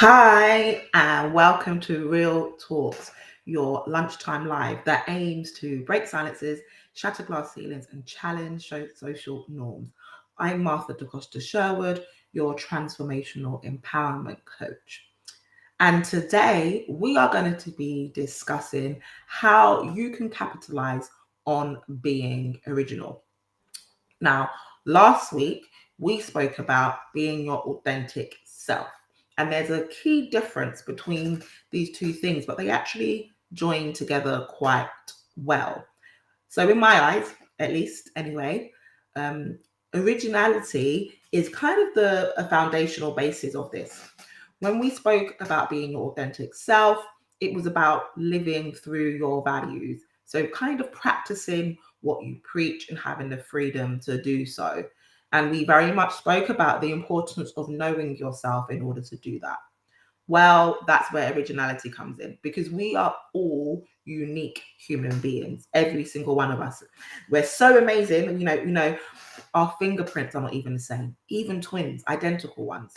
Hi, and welcome to Real Talks, your lunchtime live that aims to break silences, shatter glass ceilings, and challenge social norms. I'm Martha DaCosta Sherwood, your transformational empowerment coach. And today we are going to be discussing how you can capitalize on being original. Now, last week we spoke about being your authentic self. And there's a key difference between these two things, but they actually join together quite well. So, in my eyes, at least anyway, um, originality is kind of the a foundational basis of this. When we spoke about being your authentic self, it was about living through your values. So, kind of practicing what you preach and having the freedom to do so. And we very much spoke about the importance of knowing yourself in order to do that. Well, that's where originality comes in because we are all unique human beings, every single one of us. We're so amazing. Our fingerprints are not even the same, even twins, identical ones.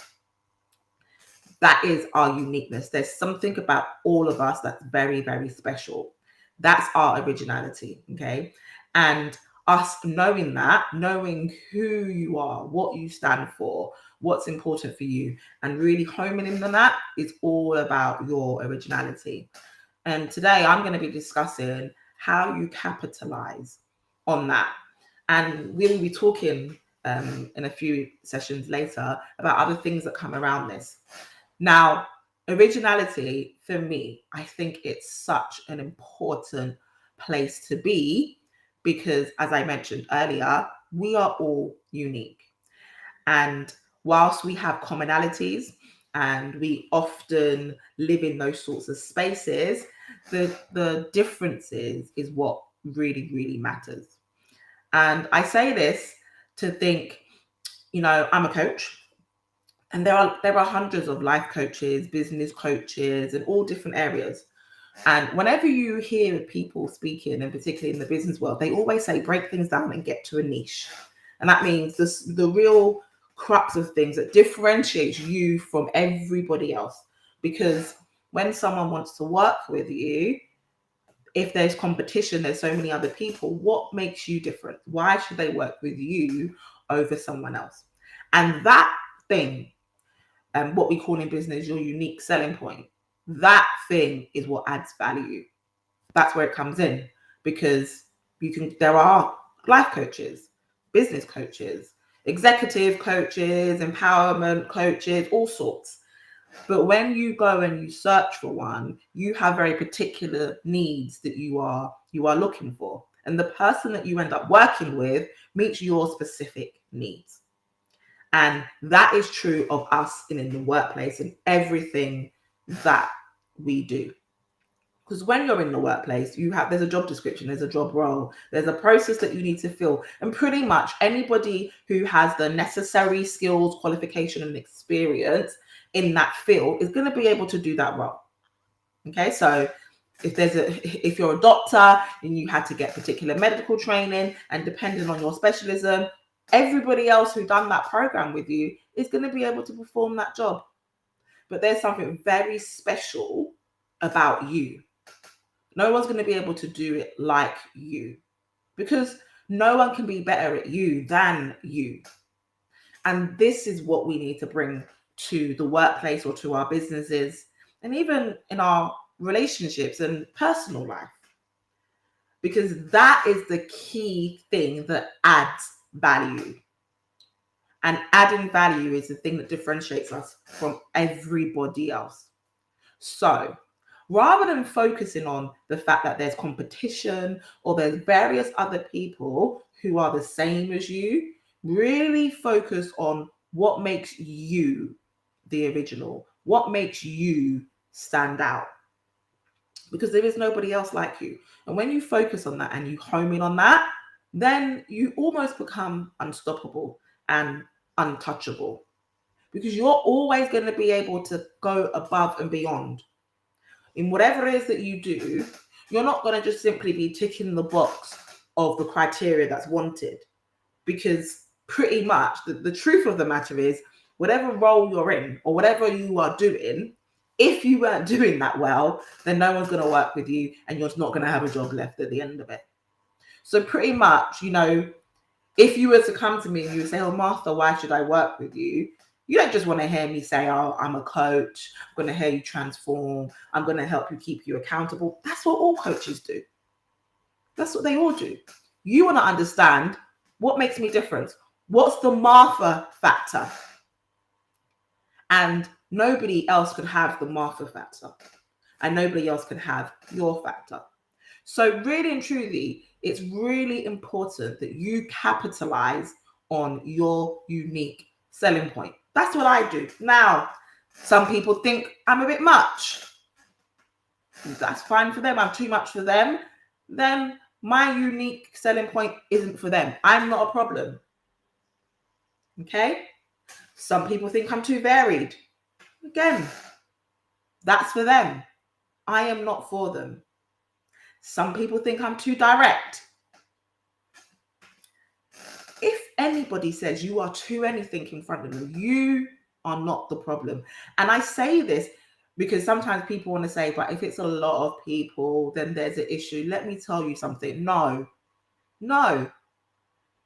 That is our uniqueness. There's something about all of us that's very, very special. That's our originality. Okay. And us knowing that, knowing who you are, what you stand for, what's important for you, and really homing in on that is all about your originality. And today I'm going to be discussing how you capitalize on that. And we'll be talking in a few sessions later about other things that come around this. Now, originality for me, I think it's such an important place to be because, as I mentioned earlier, we are all unique. And whilst we have commonalities and we often live in those sorts of spaces, the differences is what really, really matters. And I say this to think, I'm a coach. And there are hundreds of life coaches, business coaches, in all different areas. And whenever you hear people speaking, and particularly in the business world, they always say break things down and get to a niche. And that means the real crux of things that differentiates you from everybody else. Because when someone wants to work with you, if there's competition, there's so many other people, what makes you different? Why should they work with you over someone else? And that thing, what we call in business your unique selling point, that thing is what adds value. That's where it comes in because there are life coaches, business coaches, executive coaches, empowerment coaches, all sorts. But when you go and you search for one, you have very particular needs that you are looking for, and the person that you end up working with meets your specific needs. And that is true of us in the workplace and everything that we do. Because when you're in the workplace, there's a job description, there's a job role, there's a process that you need to fill. And pretty much anybody who has the necessary skills, qualification, and experience in that field is going to be able to do that role. Okay, so if you're a doctor and you had to get particular medical training, and depending on your specialism, everybody else who done that program with you is going to be able to perform that job. But there's something very special about you. No one's going to be able to do it like you because no one can be better at you than you. And this is what we need to bring to the workplace or to our businesses and even in our relationships and personal life, because that is the key thing that adds value. And adding value is the thing that differentiates us from everybody else. So rather than focusing on the fact that there's competition or there's various other people who are the same as you, really focus on what makes you the original, what makes you stand out. Because there is nobody else like you. And when you focus on that and you home in on that, then you almost become unstoppable and untouchable. Because you're always going to be able to go above and beyond. In whatever it is that you do, you're not going to just simply be ticking the box of the criteria that's wanted. Because pretty much the truth of the matter is, whatever role you're in or whatever you are doing, if you weren't doing that well, then no one's going to work with you and you're not going to have a job left at the end of it. So pretty much, if you were to come to me and you would say, oh, Martha, why should I work with you? You don't just want to hear me say, oh, I'm a coach. I'm going to hear you transform. I'm going to help you, keep you accountable. That's what all coaches do. That's what they all do. You want to understand what makes me different. What's the Martha factor? And nobody else could have the Martha factor. And nobody else can have your factor. So really and truly, it's really important that you capitalize on your unique selling point. That's what I do. Now, some people think I'm a bit much. That's fine for them. I'm too much for them. Then my unique selling point isn't for them. I'm not a problem. Okay? Some people think I'm too varied. Again, that's for them. I am not for them. Some people think I'm too direct. If anybody says you are too anything in front of them, you are not the problem. And I say this because sometimes people want to say, but if it's a lot of people, then there's an issue. Let me tell you something. No,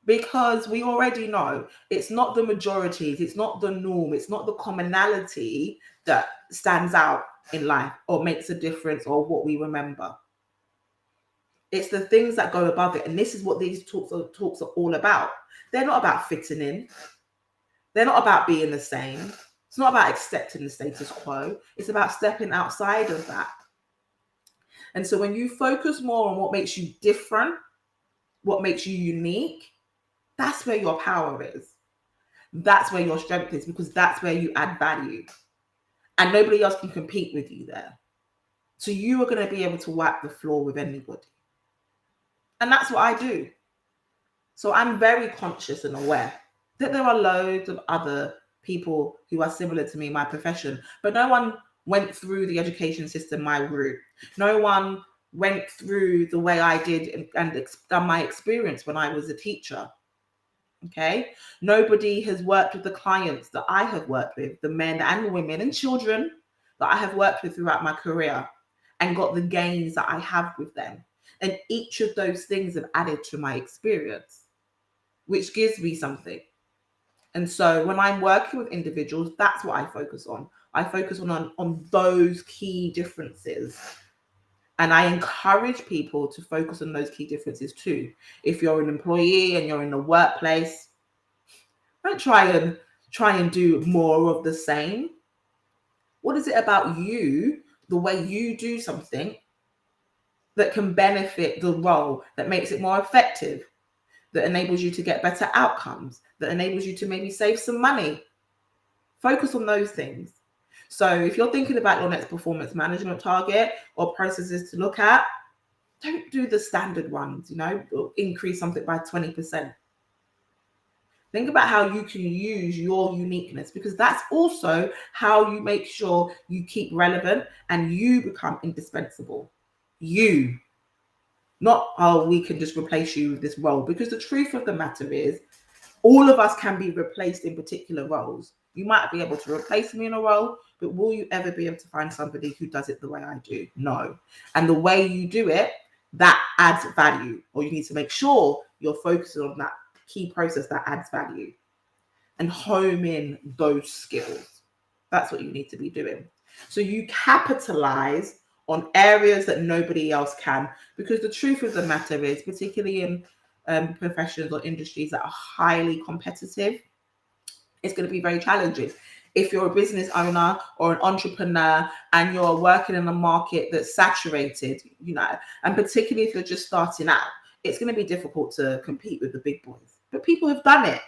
because we already know it's not the majorities, it's not the norm, it's not the commonality that stands out in life or makes a difference or what we remember. It's the things that go above it. And this is what these talks are all about. They're not about fitting in. They're not about being the same. It's not about accepting the status quo. It's about stepping outside of that. And so when you focus more on what makes you different, what makes you unique, that's where your power is. That's where your strength is, because that's where you add value. And nobody else can compete with you there. So you are going to be able to wipe the floor with anybody. And that's what I do. So I'm very conscious and aware that there are loads of other people who are similar to me in my profession, but no one went through the education system my route. No one went through the way I did and done my experience when I was a teacher. Okay? Nobody has worked with the clients that I have worked with, the men and women and children that I have worked with throughout my career, and got the gains that I have with them. And each of those things have added to my experience, which gives me something. And so when I'm working with individuals, that's what I focus on. I focus on those key differences. And I encourage people to focus on those key differences too. If you're an employee and you're in the workplace, don't try and do more of the same. What is it about you, the way you do something, that can benefit the role, that makes it more effective, that enables you to get better outcomes, that enables you to maybe save some money? Focus on those things. So if you're thinking about your next performance management target or processes to look at, don't do the standard ones, increase something by 20%. Think about how you can use your uniqueness, because that's also how you make sure you keep relevant and you become indispensable. You. Not, oh, we can just replace you with this role, because the truth of the matter is all of us can be replaced in particular roles. You might be able to replace me in a role, but will you ever be able to find somebody who does it the way I do? No. And the way you do it, that adds value, or you need to make sure you're focusing on that key process that adds value and home in those skills. That's what you need to be doing. So you capitalize on areas that nobody else can, because the truth of the matter is, particularly in professions or industries that are highly competitive, it's going to be very challenging. If you're a business owner or an entrepreneur and you're working in a market that's saturated, and particularly if you're just starting out, it's going to be difficult to compete with the big boys. But people have done it.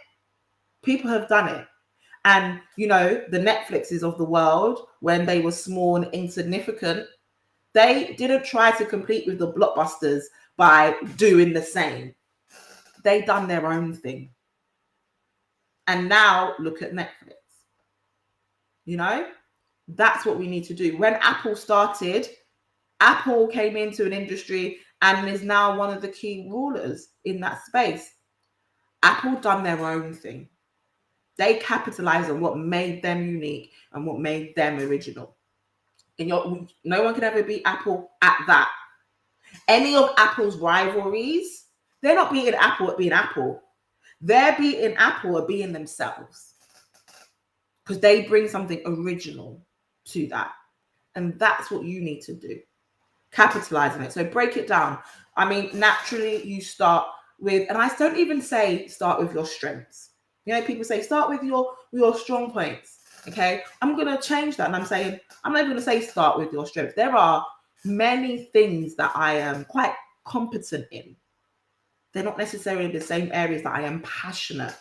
And, the Netflixes of the world, when they were small and insignificant, they didn't try to compete with the blockbusters by doing the same. They done their own thing. And now look at Netflix. That's what we need to do. When Apple started, Apple came into an industry and is now one of the key rulers in that space. Apple done their own thing. They capitalize on what made them unique and what made them original. And no one can ever beat Apple at that. Any of Apple's rivalries, they're not beating Apple at being Apple. They're beating Apple at being themselves. Because they bring something original to that. And that's what you need to do. Capitalize on it. So break it down. I mean, naturally you start with, and I don't even say start with your strengths. You know, people say start with your strong points. Okay, I'm going to change that, and I'm saying I'm not even going to say start with your strengths. There are many things that I am quite competent in. They're not necessarily the same areas that I am passionate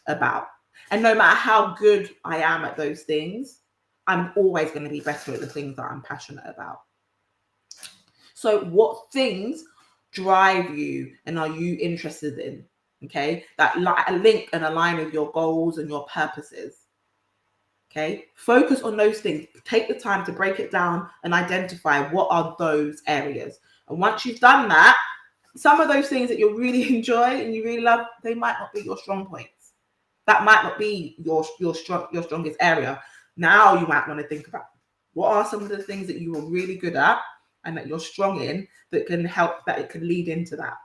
about. And no matter how good I am at those things, I'm always going to be better at the things that I'm passionate about. So what things drive you and are you interested in? Okay, that link and align with your goals and your purposes. Okay, focus on those things. Take the time to break it down and identify what are those areas. And once you've done that, some of those things that you really enjoy and you really love, they might not be your strong points. That might not be your strongest area. Now you might want to think about what are some of the things that you are really good at and that you're strong in that can help, that it can lead into that.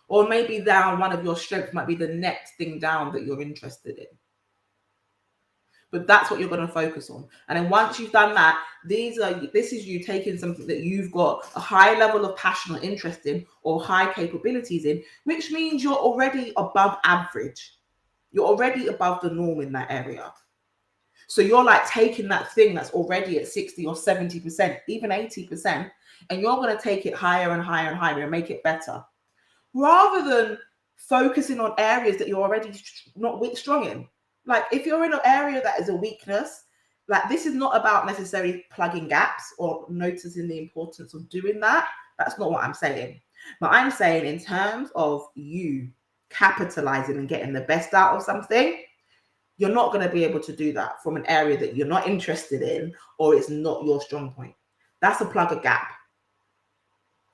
Or maybe down one of your strengths might be the next thing down that you're interested in. But that's what you're going to focus on. And then once you've done that, this is you taking something that you've got a high level of passion or interest in or high capabilities in, which means you're already above average. You're already above the norm in that area. So you're like taking that thing that's already at 60 or 70%, even 80%, and you're going to take it higher and higher and higher and make it better. Rather than focusing on areas that you're already not strong in. Like if you're in an area that is a weakness, like this is not about necessarily plugging gaps or noticing the importance of doing that. That's not what I'm saying. But I'm saying in terms of you capitalizing and getting the best out of something, you're not going to be able to do that from an area that you're not interested in or it's not your strong point. That's a plug a gap.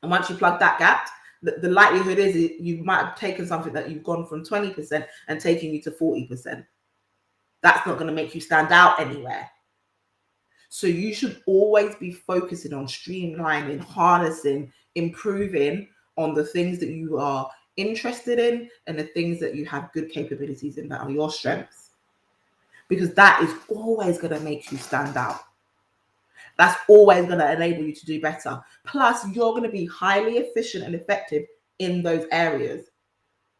And once you plug that gap, the likelihood is you might have taken something that you've gone from 20% and taking you to 40%. That's not going to make you stand out anywhere. So you should always be focusing on streamlining, harnessing, improving on the things that you are interested in and the things that you have good capabilities in that are your strengths. Because that is always going to make you stand out. That's always going to enable you to do better. Plus, you're going to be highly efficient and effective in those areas.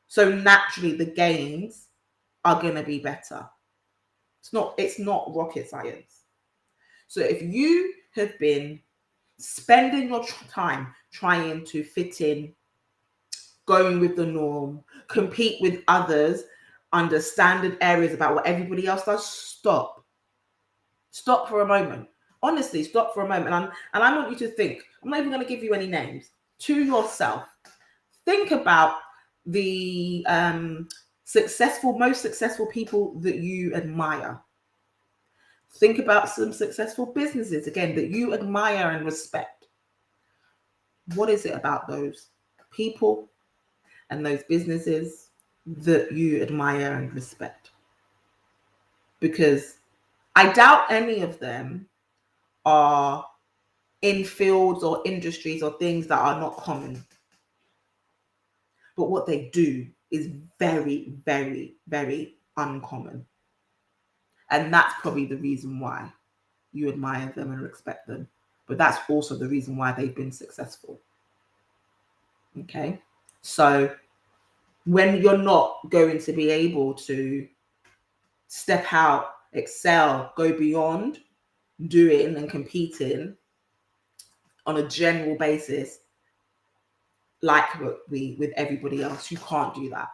So naturally, the gains are going to be better. It's not rocket science. So if you have been spending your time trying to fit in, going with the norm, compete with others under standard areas about what everybody else does, stop. Stop for a moment. Honestly, stop for a moment. And I want you to think, I'm not even going to give you any names, to yourself. Think about the most successful people that you admire. Think about some successful businesses, again, that you admire and respect. What is it about those people and those businesses that you admire and respect? Because I doubt any of them are in fields or industries or things that are not common. But what they do is very, very, very uncommon. And that's probably the reason why you admire them and respect them. But that's also the reason why they've been successful. Okay? So when you're not going to be able to step out, excel, go beyond doing and competing on a general basis, like with everybody else, you can't do that.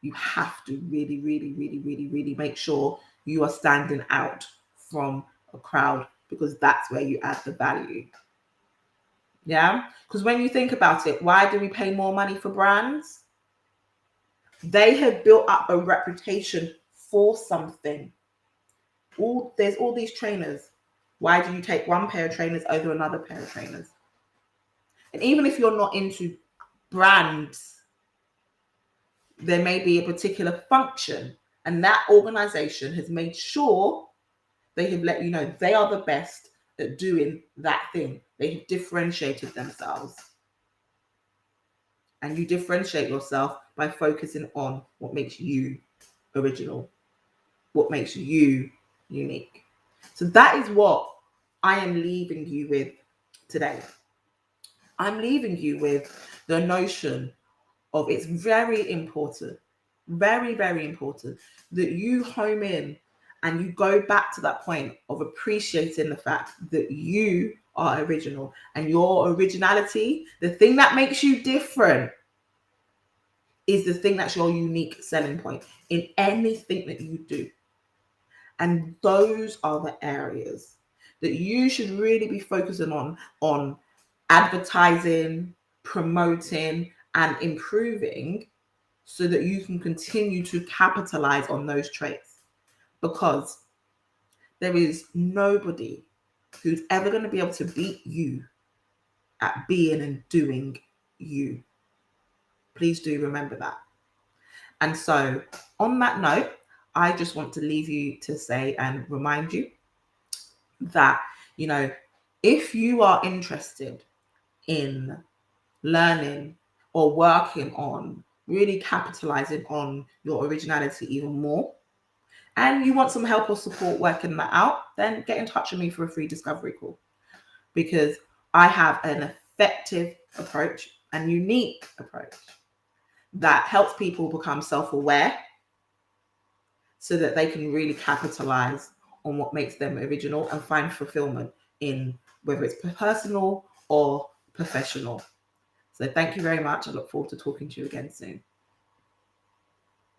You have to really, really, really, really, really make sure you are standing out from a crowd, because that's where you add the value. Yeah? Because when you think about it, why do we pay more money for brands? They have built up a reputation for something. There's all these trainers. Why do you take one pair of trainers over another pair of trainers? And even if you're not into brands, there may be a particular function And that organization has made sure they have let you know they are the best at doing that thing. They have differentiated themselves. And you differentiate yourself by focusing on what makes you original, what makes you unique. So that is what I am leaving you with today. I'm leaving you with the notion of it's very important, very, very important that you home in and you go back to that point of appreciating the fact that you are original, and your originality, the thing that makes you different, is the thing that's your unique selling point in anything that you do. And those are the areas that you should really be focusing on advertising, promoting, and improving, so that you can continue to capitalize on those traits. Because there is nobody who's ever going to be able to beat you at being and doing you. Please do remember that. And so, on that note, I just want to leave you to say and remind you that, if you are interested in learning or working on really capitalizing on your originality even more, and you want some help or support working that out, then get in touch with me for a free discovery call, because I have an effective approach and unique approach that helps people become self-aware so that they can really capitalize on what makes them original and find fulfillment in whether it's personal or professional. So thank you very much. I look forward to talking to you again soon.